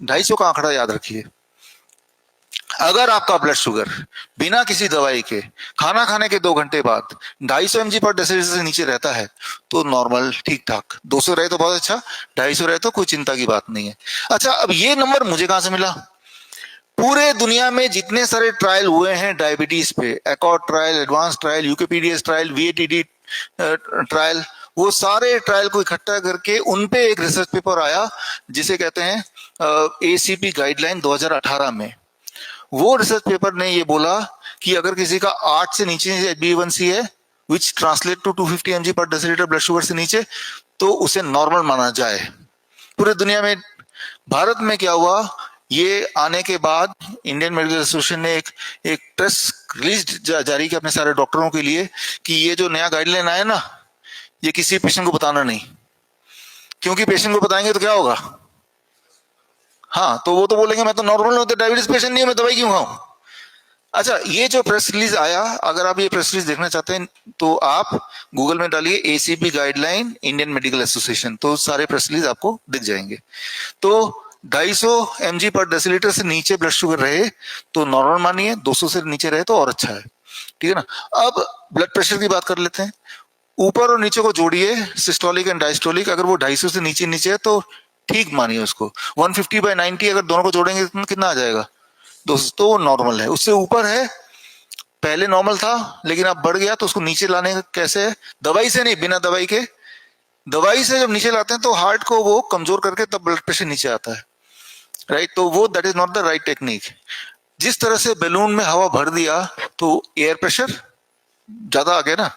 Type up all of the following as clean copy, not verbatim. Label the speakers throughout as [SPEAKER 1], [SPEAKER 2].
[SPEAKER 1] 250 का आंकड़ा याद रखिए। अगर आपका ब्लड शुगर बिना किसी दवाई के खाना खाने के 2 घंटे बाद 250 mg पर डेसिलीटर से नीचे रहता है तो नॉर्मल, ठीक ठाक। 200 रहे तो बहुत अच्छा, 250 रहे तो कोई चिंता की बात नहीं है। अच्छा, अब ये नंबर मुझे कहां से मिला? पूरे दुनिया में जितने सारे ट्रायल हुए हैं डायबिटीज पे, ACCORD trial, ADVANCE trial, UKPDS trial, VATD trial, वो सारे ट्रायल को इकट्ठा करके उन पे एक रिसर्च पेपर आया जिसे कहते हैं एसीपी गाइडलाइन 2018 में। वो रिसर्च पेपर ने ये बोला कि अगर किसी का 8 से नीचे HbA1c है, विच ट्रांसलेट टू 250 mg पर डेसिलीटर ब्लड शुगर से नीचे, तो उसे नॉर्मल माना जाए पूरे दुनिया में। भारत में क्या हुआ, ये आने के बाद इंडियन मेडिकल एसोसिएशन ने एक प्रेस रिलीज जारी किया अपने सारे डॉक्टरों के लिए कि ये जो नया गाइडलाइन आया ना, ये किसी पेशेंट को बताना नहीं, क्योंकि पेशेंट को बताएंगे तो क्या होगा? हाँ, तो वो तो बोलेंगे मैं तो नॉर्मल हूं, तो डायबिटीज पेशेंट नहीं हूं, मैं दवाई क्यों खाऊं? अच्छा, ये जो प्रेस रिलीज आया, अगर आप ये प्रेस रिलीज देखना चाहते हैं तो आप गूगल में डालिए ACP guideline Indian medical association, तो सारे प्रेस रिलीज आपको दिख जाएंगे। तो 250 mg पर डेसिलीटर से नीचे ब्लड शुगर रहे तो नॉर्मल मानिए, 200 से नीचे रहे तो और अच्छा है, ठीक है ना। अब ब्लड प्रेशर की बात कर लेते हैं। ऊपर और नीचे को जोड़िए, सिस्टोलिक एंड डायस्टोलिक। अगर वो 250 से नीचे नीचे है तो ठीक मानिए उसको। 150/90 अगर दोनों को जोड़ेंगे तो कितना आ जाएगा? 200, तो वो नॉर्मल है। उससे ऊपर है, पहले नॉर्मल था लेकिन अब बढ़ गया, तो उसको नीचे लाने का कैसे है? दवाई से नहीं, बिना दवाई के। दवाई से जब नीचे लाते हैं तो हार्ट को वो कमजोर करके तब ब्लड प्रेशर नीचे आता है, राइट। तो वो that is not the right technique. जिस तरह से बैलून में हवा भर दिया तो एयर प्रेशर ज्यादा आ गया ना,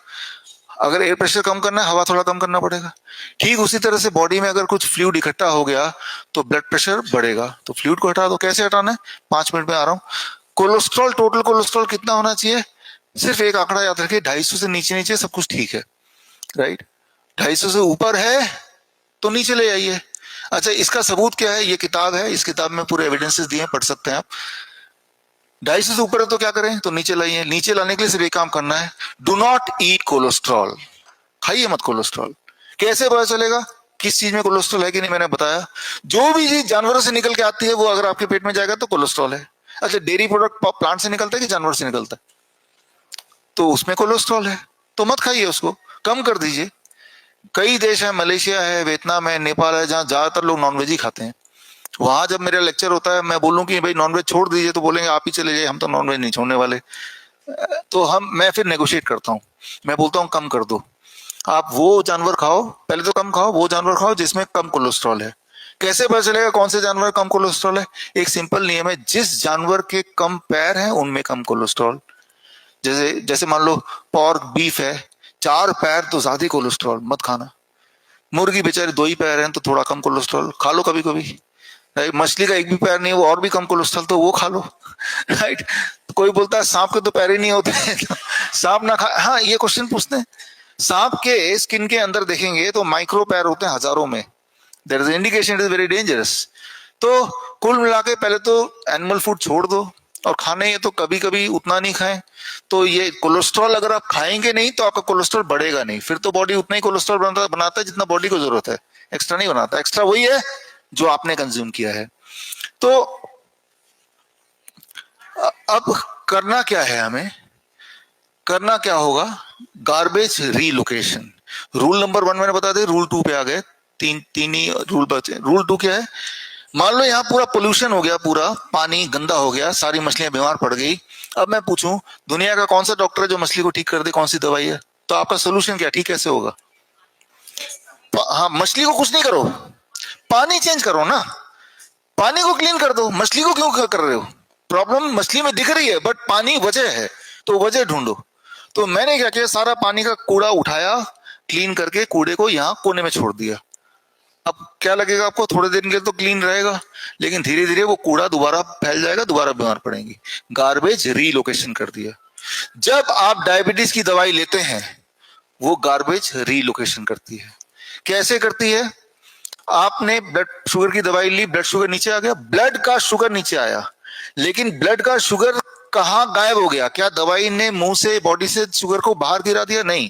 [SPEAKER 1] अगर एयर प्रेशर कम करना है, हवा थोड़ा कम करना पड़ेगा। ठीक उसी तरह से बॉडी में अगर कुछ फ्लूइड इकट्ठा हो गया तो ब्लड प्रेशर बढ़ेगा। तो फ्लूइड को हटा दो। कैसे हटाना है? 5 मिनट में आ रहा हूं। कोलेस्ट्रॉल, टोटल कोलेस्ट्रॉल कितना होना चाहिए? सिर्फ एक आंकड़ा याद रखिए, 250 से नीचे नीचे सब कुछ ठीक है, राइट। 250 से ऊपर है तो नीचे ले आइए। अच्छा, इसका सबूत क्या है? ये किताब है, इस किताब में पूरे एविडेंसेस दिए हैं, पढ़ सकते हैं आप। 250 से ऊपर है तो क्या करें? तो नीचे लाइए। नीचे लाने के लिए सिर्फ एक काम करना है, डू नॉट ईट कोलेस्ट्रॉल। खाइए मत कोलेस्ट्रॉल। कैसे पता चलेगा किस चीज में कोलेस्ट्रॉल है कि नहीं? मैंने बताया, जो भी चीज जानवरों से निकल के आती है वो अगर आपके पेट में जाएगा तो कोलेस्ट्रॉल है। अच्छा, डेयरी प्रोडक्ट प्लांट से निकलता है कि जानवर से निकलता है? तो उसमें कोलेस्ट्रॉल है, तो मत खाइए, उसको कम कर दीजिए। कई देश है, मलेशिया है, वियतनाम है, नेपाल है, जहां ज्यादातर लोग नॉनवेज ही खाते हैं। वहां जब मेरा लेक्चर होता है, मैं बोलूं कि भाई नॉनवेज छोड़ दीजिए, तो बोलेंगे आप ही चले जाइए, हम तो नॉनवेज नहीं छोड़ने वाले। तो मैं फिर नेगोशिएट करता हूँ, मैं बोलता हूँ कम कर दो। आप वो जानवर खाओ, पहले तो कम खाओ, वो जानवर खाओ जिसमें कम कोलेस्ट्रॉल है। कैसे पता चलेगा कौन से जानवर कम कोलेस्ट्रॉल है? एक सिंपल नियम है, जिस जानवर के कम पैर हैं उनमें कम कोलेस्ट्रॉल। जैसे जैसे मान लो पॉर्क, बीफ है, 4 पैर तो ज्यादा कोलेस्ट्रॉल, मत खाना। मुर्गी बेचारे 2 ही पैर हैं तो थोड़ा कम कोलेस्ट्रॉल, खा लो कभी कभी। मछली का एक भी पैर नहीं है, वो और भी कम कोलेस्ट्रॉल, तो वो खा लो, राइट। तो कोई बोलता है सांप के तो पैर ही नहीं होते तो सांप ना खा। हाँ, ये क्वेश्चन पूछते हैं। सांप के स्किन के अंदर देखेंगे तो माइक्रो पैर होते हैं हजारों में। There is indication it is very dangerous. तो कुल मिला के पहले तो एनिमल फूड छोड़ दो, और खाने ये तो कभी कभी उतना नहीं खाएं। तो ये कोलेस्ट्रॉल अगर आप खाएंगे नहीं तो आपका कोलेस्ट्रॉल बढ़ेगा नहीं, फिर तो बॉडी उतना ही कोलेस्ट्रॉल बनाता है जितना बॉडी को जरूरत है, एक्स्ट्रा नहीं बनाता। एक्स्ट्रा वही है जो आपने कंज्यूम किया है। तो अब करना क्या है? हमें करना क्या होगा? Garbage relocation. रूल नंबर 1 मैंने बता दिया, रूल 2 पे आ गए। तीन तीन ही रूल बचे। रूल 2 क्या है? मान लो यहाँ पूरा पोल्यूशन हो गया, पूरा पानी गंदा हो गया, सारी मछलियां बीमार पड़ गई। अब मैं पूछूं, दुनिया का कौन सा डॉक्टर है जो मछली को ठीक कर दे? कौन सी दवाई है? तो आपका सोल्यूशन क्या? ठीक कैसे होगा? हाँ, मछली को कुछ नहीं करो, पानी चेंज करो ना, पानी को क्लीन कर दो। मछली को क्यों कर रहे हो? प्रॉब्लम मछली में दिख रही है बट पानी वजह है, तो वजह ढूंढो। तो मैंने क्या किया, सारा पानी का कूड़ा उठाया, क्लीन करके कूड़े को यहाँ कोने में छोड़ दिया। अब क्या लगेगा आपको? थोड़े दिन के लिए तो क्लीन रहेगा, लेकिन धीरे धीरे वो कूड़ा दोबारा फैल जाएगा, दोबारा बीमार पड़ेंगी। गार्बेज रीलोकेशन कर दिया। जब आप डायबिटीज की दवाई लेते हैं, वो गार्बेज रीलोकेशन करती है। कैसे करती है? आपने ब्लड शुगर की दवाई ली, ब्लड शुगर नीचे आ गया, ब्लड का शुगर नीचे आया, लेकिन ब्लड का शुगर कहां गायब हो गया? क्या दवाई ने मुंह से, बॉडी से शुगर को बाहर गिरा दिया? नहीं।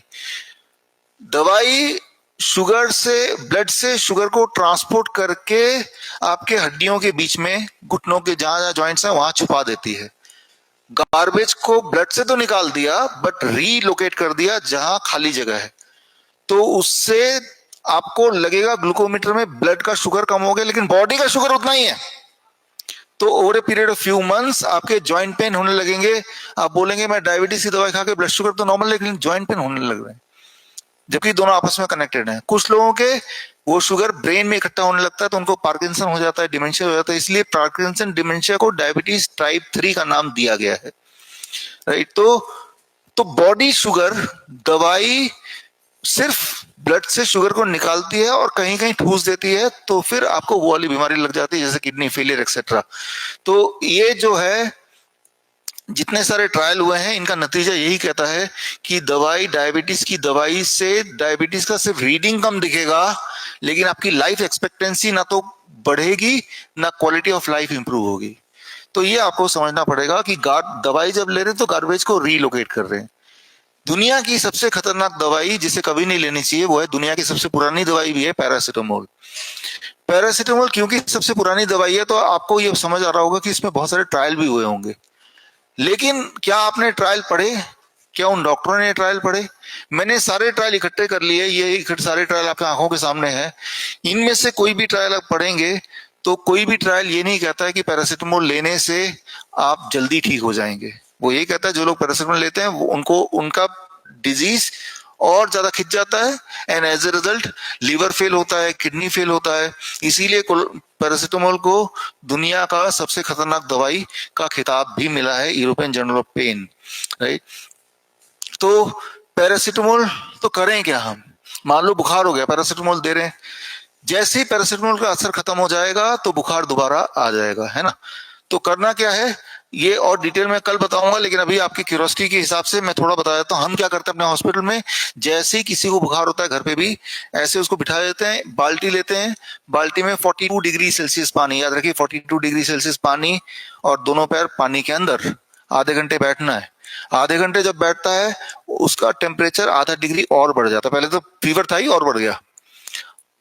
[SPEAKER 1] दवाई शुगर से, ब्लड से शुगर को ट्रांसपोर्ट करके आपके हड्डियों के बीच में, घुटनों के जहां जहां जॉइंट्स हैं वहां छुपा देती है। गार्बेज को ब्लड से तो निकाल दिया, बट रीलोकेट कर दिया जहां खाली जगह है। तो उससे आपको लगेगा ग्लूकोमीटर में ब्लड का शुगर कम हो गया, लेकिन बॉडी का शुगर उतना ही है। तो over a period of few months आपके जॉइंट पेन होने लगेंगे। आप बोलेंगे मैं डायबिटीज की दवाई खा के ब्लड शुगर तो नॉर्मल, लेकिन जॉइंट पेन होने लग रहे हैं, जबकि दोनों आपस में कनेक्टेड हैं। कुछ लोगों के वो शुगर ब्रेन में इकट्ठा होने लगता है तो उनको पार्किंसन हो जाता है, डिमेंशिया हो जाता है। इसलिए पार्किंसन डिमेंशिया को डायबिटीज टाइप 3 का नाम दिया गया है, राइट। तो बॉडी शुगर दवाई सिर्फ ब्लड से शुगर को निकालती है और कहीं कहीं ठूस देती है, तो फिर आपको वो वाली बीमारी लग जाती है जैसे किडनी फेलियर एक्सेट्रा। तो ये जो है जितने सारे ट्रायल हुए हैं, इनका नतीजा यही कहता है कि दवाई, डायबिटीज की दवाई से डायबिटीज का सिर्फ रीडिंग कम दिखेगा, लेकिन आपकी लाइफ एक्सपेक्टेंसी ना तो बढ़ेगी ना क्वालिटी ऑफ लाइफ इंप्रूव होगी। तो ये आपको समझना पड़ेगा कि दवाई जब ले रहे हैं तो गार्बेज को रीलोकेट कर रहे हैं। दुनिया की सबसे खतरनाक दवाई जिसे कभी नहीं लेनी चाहिए वो है, दुनिया की सबसे पुरानी दवाई भी है, पैरासिटामोल। पैरासिटामोल क्योंकि सबसे पुरानी दवाई है तो आपको ये समझ आ रहा होगा कि इसमें बहुत सारे ट्रायल भी हुए होंगे। लेकिन क्या आपने ट्रायल पढ़े? क्या उन डॉक्टरों ने ट्रायल पढ़े? मैंने सारे ट्रायल इकट्ठे कर लिए, ये सारे ट्रायल आपकी आंखों के सामने हैं। इनमें से कोई भी ट्रायल आप पढ़ेंगे तो कोई भी ट्रायल ये नहीं कहता है कि पैरासिटामोल लेने से आप जल्दी ठीक हो जाएंगे। वो ये कहता है जो लोग पैरासिटामोल लेते हैं वो उनका डिजीज और ज्यादा खिंच जाता है, and as a result liver fail होता है, किडनी फेल होता है। इसीलिए पैरासिटामोल को दुनिया का सबसे खतरनाक दवाई का खिताब भी मिला है, European journal of pain, right. तो पैरासिटामोल तो करें क्या हम? मान लो बुखार हो गया, पैरासिटामोल दे रहे हैं, जैसे ही पैरासिटामोल का असर खत्म हो जाएगा तो बुखार दोबारा आ जाएगा, है ना। तो करना क्या है ये और डिटेल में कल बताऊंगा, लेकिन अभी आपकी क्यूरियोसिटी के हिसाब से मैं थोड़ा बता देता हूं। हम क्या करते हैं अपने हॉस्पिटल में, जैसे ही किसी को बुखार होता है घर पे भी ऐसे उसको बिठा देते हैं, बाल्टी लेते हैं, बाल्टी में 42 डिग्री सेल्सियस पानी, याद रखिए 42 डिग्री सेल्सियस पानी, और दोनों पैर पानी के अंदर आधे घंटे बैठना है। आधे घंटे जब बैठता है उसका टेम्परेचर आधा डिग्री और बढ़ जाता है। पहले तो फीवर था ही और बढ़ गया,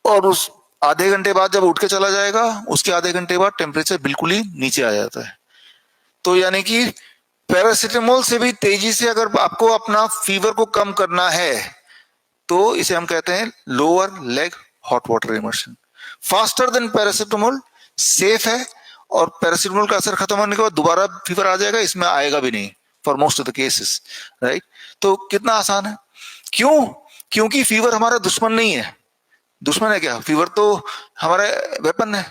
[SPEAKER 1] और उस आधे घंटे बाद जब उठ के चला जाएगा उसके आधे घंटे बाद टेम्परेचर बिल्कुल ही नीचे आ जाता है। तो यानी कि पैरासिटामोल से भी तेजी से अगर आपको अपना फीवर को कम करना है तो इसे हम कहते हैं lower leg hot water immersion. Faster than paracetamol, safe है, और पैरासिटामोल का असर खत्म होने के बाद दोबारा फीवर आ जाएगा, इसमें आएगा भी नहीं for most of the cases, right. तो कितना आसान है। क्यों? क्योंकि फीवर हमारा दुश्मन नहीं है। दुश्मन है क्या? फीवर तो हमारा वेपन है।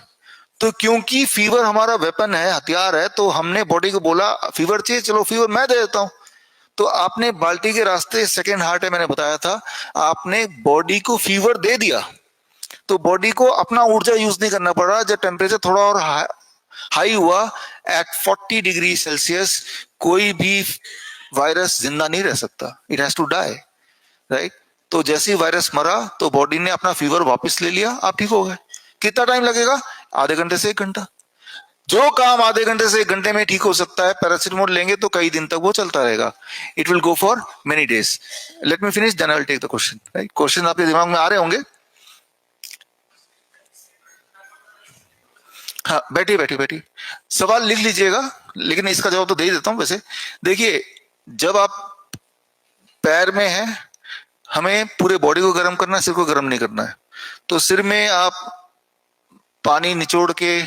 [SPEAKER 1] तो क्योंकि फीवर हमारा वेपन है, हथियार है, तो हमने बॉडी को बोला फीवर चाहिए, चलो फीवर मैं दे देता हूं। तो आपने बाल्टी के रास्ते, सेकेंड हार्ट है मैंने बताया था, आपने बॉडी को फीवर दे दिया, तो बॉडी को अपना ऊर्जा यूज नहीं करना पड़ा। जब टेम्परेचर थोड़ा और हाई हुआ एट 40 डिग्री सेल्सियस, कोई भी वायरस जिंदा नहीं रह सकता, it has to die, right. तो जैसे ही वायरस मरा तो बॉडी ने अपना फीवर वापस ले लिया, आप ठीक हो गए। कितना टाइम लगेगा? आधे घंटे से 1 घंटा। जो काम आधे घंटे से 1 घंटे में ठीक हो सकता है, पैरासिटामोल लेंगे तो कई दिन तक वो चलता रहेगा। It will go for many days. Let me finish, then I will take the question, right. Question आपके दिमाग में आ रहे होंगे। हाँ, बैठिए बैठिए बैठिए, सवाल लिख लीजिएगा, लेकिन इसका जवाब तो दे ही देता हूं। वैसे देखिए, जब आप पैर में हैं, हमें पूरे बॉडी को गर्म करना है, सिर को गर्म नहीं करना है। तो सिर में आप पानी निचोड़ के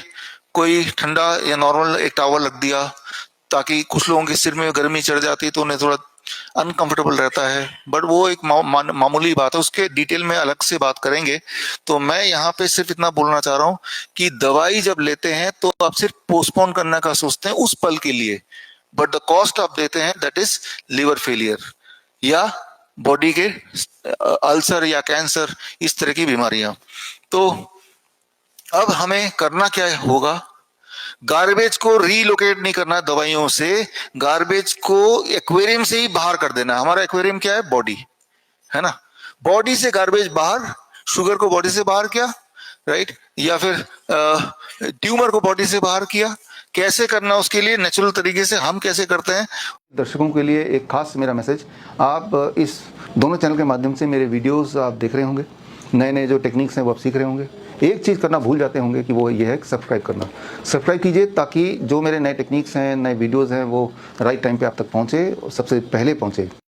[SPEAKER 1] कोई ठंडा या नॉर्मल एक टॉवल रख दिया, ताकि कुछ लोगों के सिर में गर्मी चढ़ जाती है तो उन्हें थोड़ा अनकंफर्टेबल रहता है, बट वो एक मामूली बात है, उसके डिटेल में अलग से बात करेंगे। तो मैं यहाँ पे सिर्फ इतना बोलना चाह रहा हूँ कि दवाई जब लेते हैं तो आप सिर्फ पोस्टपोन करने का सोचते हैं उस पल के लिए, बट द कॉस्ट आप देते हैं दैट इज लिवर फेलियर या बॉडी के अल्सर या कैंसर, इस तरह की बीमारियां। तो अब हमें करना क्या होगा? गार्बेज को रीलोकेट नहीं करना दवाइयों से, गार्बेज को एक्वेरियम से ही बाहर कर देना। हमारा एक्वेरियम क्या है? बॉडी, है ना। बॉडी से गार्बेज बाहर, शुगर को बॉडी से बाहर किया, राइट, या फिर ट्यूमर को बॉडी से बाहर किया। कैसे करना उसके लिए नेचुरल तरीके से हम कैसे करते हैं। दर्शकों के लिए एक खास मेरा मैसेज, आप इस दोनों चैनल के माध्यम से मेरे वीडियोस आप देख रहे होंगे, नए नए जो टेक्निक्स हैं वो आप सीख रहे होंगे। एक चीज़ करना भूल जाते होंगे कि वो ये है कि सब्सक्राइब करना। सब्सक्राइब कीजिए ताकि जो मेरे नए टेक्निक्स हैं, नए वीडियोज़ हैं, वो राइट टाइम पे आप तक पहुँचे, सबसे पहले पहुँचे।